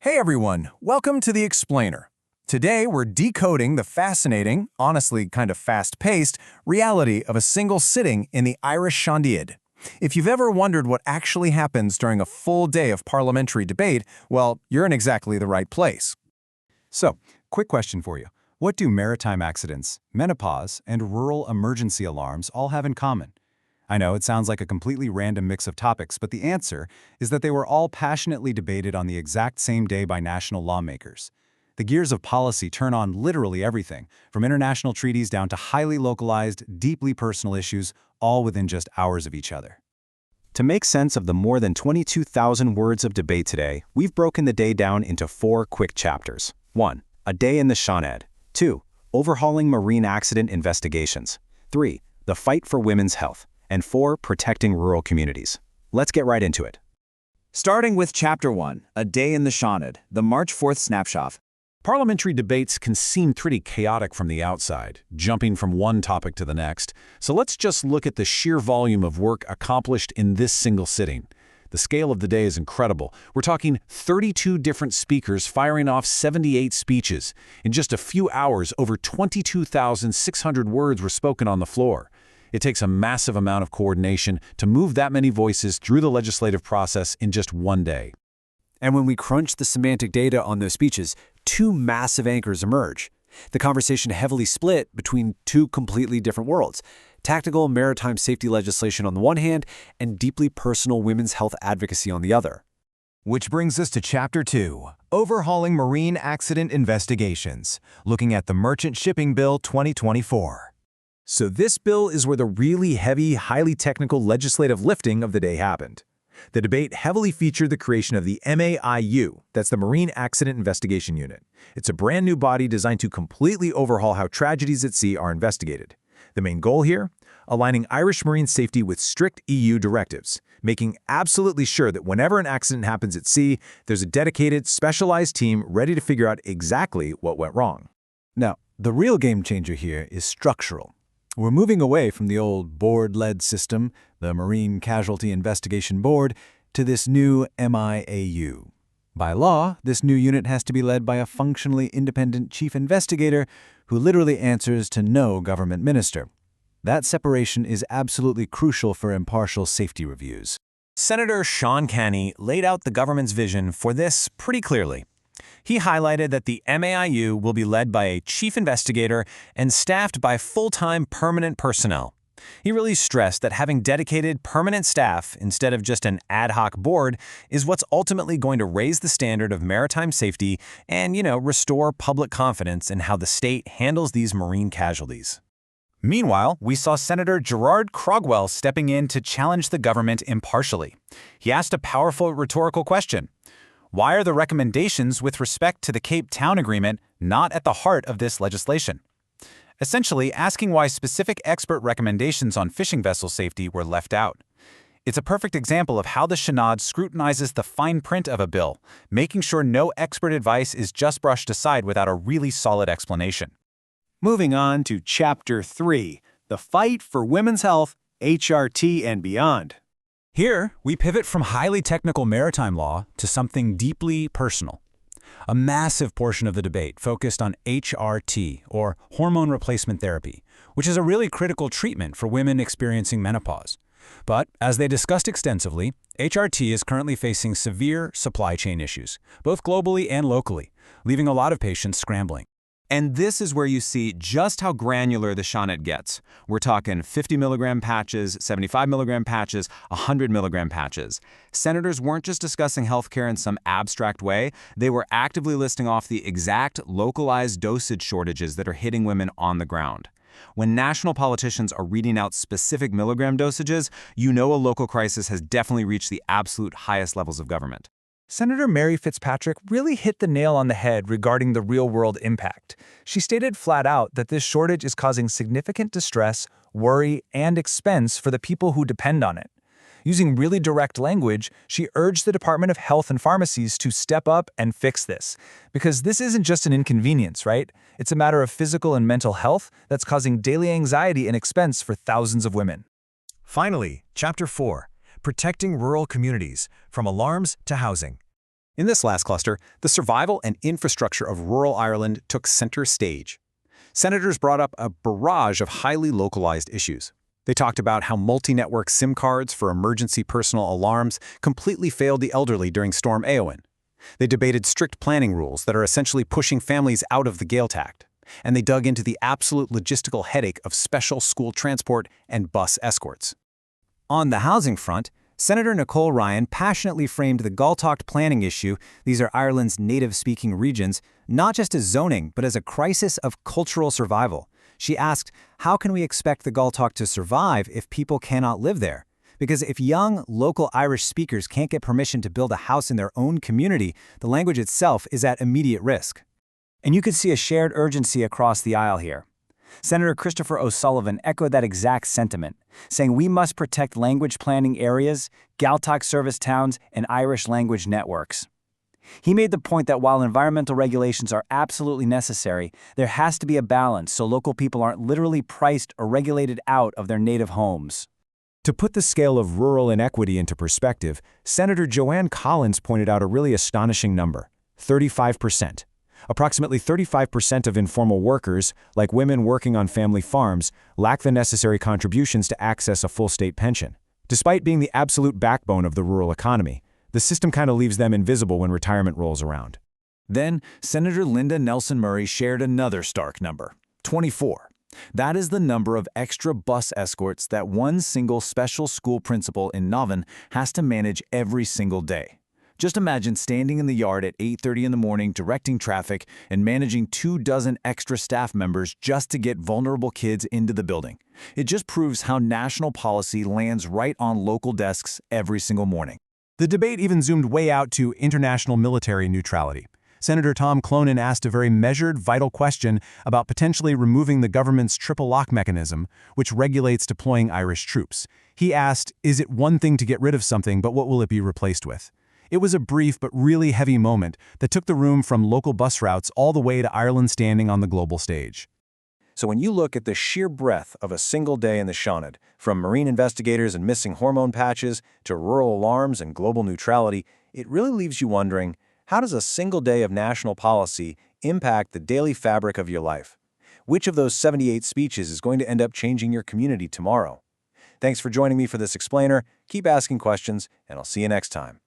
Hey everyone, welcome to The Explainer. Today we're decoding the fascinating, honestly kind of fast-paced, reality of a single sitting in the Irish Seanad. If you've ever wondered what actually happens during a full day of parliamentary debate, well, you're in exactly the right place. So, quick question for you. What do maritime accidents, menopause, and rural emergency alarms all have in common? I know it sounds like a completely random mix of topics, but the answer is that they were all passionately debated on the exact same day by national lawmakers. The gears of policy turn on literally everything, from international treaties down to highly localized, deeply personal issues, all within just hours of each other. To make sense of the more than 22,000 words of debate today, we've broken the day down into 4 quick chapters. 1. A day in the Seanad. 2. Overhauling marine accident investigations. 3. The fight for women's health. And 4. Protecting rural communities. Let's get right into it. Starting with Chapter 1, A Day in the Seanad, the March 4th snapshot. Parliamentary debates can seem pretty chaotic from the outside, jumping from one topic to the next, so let's just look at the sheer volume of work accomplished in this single sitting. The scale of the day is incredible. We're talking 32 different speakers firing off 78 speeches. In just a few hours, over 22,600 words were spoken on the floor. It takes a massive amount of coordination to move that many voices through the legislative process in just one day. And when we crunch the semantic data on those speeches, 2 massive anchors emerge. The conversation heavily split between 2 completely different worlds: tactical maritime safety legislation on the one hand, and deeply personal women's health advocacy on the other. Which brings us to Chapter 2, Overhauling Marine Accident Investigations, looking at the Merchant Shipping Bill 2024. So this bill is where the really heavy, highly technical legislative lifting of the day happened. The debate heavily featured the creation of the MAIU, that's the Marine Accident Investigation Unit. It's a brand new body designed to completely overhaul how tragedies at sea are investigated. The main goal here? Aligning Irish marine safety with strict EU directives, making absolutely sure that whenever an accident happens at sea, there's a dedicated, specialized team ready to figure out exactly what went wrong. Now, the real game changer here is structural. We're moving away from the old board-led system, the Marine Casualty Investigation Board, to this new MIAU. By law, this new unit has to be led by a functionally independent chief investigator who literally answers to no government minister. That separation is absolutely crucial for impartial safety reviews. Senator Sean Canny laid out the government's vision for this pretty clearly. He highlighted that the MAIU will be led by a chief investigator and staffed by full-time permanent personnel. He really stressed that having dedicated permanent staff instead of just an ad hoc board is what's ultimately going to raise the standard of maritime safety and, restore public confidence in how the state handles these marine casualties. Meanwhile, we saw Senator Gerard Crogwell stepping in to challenge the government impartially. He asked a powerful rhetorical question. Why are the recommendations with respect to the Cape Town Agreement not at the heart of this legislation? Essentially, asking why specific expert recommendations on fishing vessel safety were left out. It's a perfect example of how the Seanad scrutinizes the fine print of a bill, making sure no expert advice is just brushed aside without a really solid explanation. Moving on to Chapter 3, The Fight for Women's Health, HRT and Beyond. Here, we pivot from highly technical maritime law to something deeply personal. A massive portion of the debate focused on HRT, or hormone replacement therapy, which is a really critical treatment for women experiencing menopause. But, as they discussed extensively, HRT is currently facing severe supply chain issues, both globally and locally, leaving a lot of patients scrambling. And this is where you see just how granular the Seanad gets. We're talking 50 milligram patches, 75 milligram patches, 100 milligram patches. Senators weren't just discussing healthcare in some abstract way. They were actively listing off the exact localized dosage shortages that are hitting women on the ground. When national politicians are reading out specific milligram dosages, you know a local crisis has definitely reached the absolute highest levels of government. Senator Mary Fitzpatrick really hit the nail on the head regarding the real-world impact. She stated flat out that this shortage is causing significant distress, worry, and expense for the people who depend on it. Using really direct language, she urged the Department of Health and pharmacies to step up and fix this. Because this isn't just an inconvenience, right? It's a matter of physical and mental health that's causing daily anxiety and expense for thousands of women. Finally, Chapter 4, Protecting Rural Communities, From Alarms to Housing. In this last cluster, the survival and infrastructure of rural Ireland took center stage. Senators brought up a barrage of highly localized issues. They talked about how multi-network SIM cards for emergency personal alarms completely failed the elderly during Storm Éowyn. They debated strict planning rules that are essentially pushing families out of the Gaeltacht. And they dug into the absolute logistical headache of special school transport and bus escorts. On the housing front, Senator Nicole Ryan passionately framed the Gaeltacht planning issue, these are Ireland's native-speaking regions, not just as zoning, but as a crisis of cultural survival. She asked, how can we expect the Gaeltacht to survive if people cannot live there? Because if young, local Irish speakers can't get permission to build a house in their own community, the language itself is at immediate risk. And you could see a shared urgency across the aisle here. Senator Christopher O'Sullivan echoed that exact sentiment, saying we must protect language planning areas, Gaeltacht service towns, and Irish language networks. He made the point that while environmental regulations are absolutely necessary, there has to be a balance so local people aren't literally priced or regulated out of their native homes. To put the scale of rural inequity into perspective, Senator Joanne Collins pointed out a really astonishing number: 35%. Approximately 35% of informal workers, like women working on family farms, lack the necessary contributions to access a full state pension. Despite being the absolute backbone of the rural economy, the system kind of leaves them invisible when retirement rolls around. Then, Senator Linda Nelson Murray shared another stark number: 24. That is the number of extra bus escorts that one single special school principal in Navan has to manage every single day. Just imagine standing in the yard at 8:30 in the morning directing traffic and managing 24 extra staff members just to get vulnerable kids into the building. It just proves how national policy lands right on local desks every single morning. The debate even zoomed way out to international military neutrality. Senator Tom Clonan asked a very measured, vital question about potentially removing the government's triple lock mechanism, which regulates deploying Irish troops. He asked, is it one thing to get rid of something, but what will it be replaced with? It was a brief but really heavy moment that took the room from local bus routes all the way to Ireland standing on the global stage. So when you look at the sheer breadth of a single day in the Seanad, from marine investigators and missing hormone patches to rural alarms and global neutrality, it really leaves you wondering, how does a single day of national policy impact the daily fabric of your life? Which of those 78 speeches is going to end up changing your community tomorrow? Thanks for joining me for this explainer. Keep asking questions, and I'll see you next time.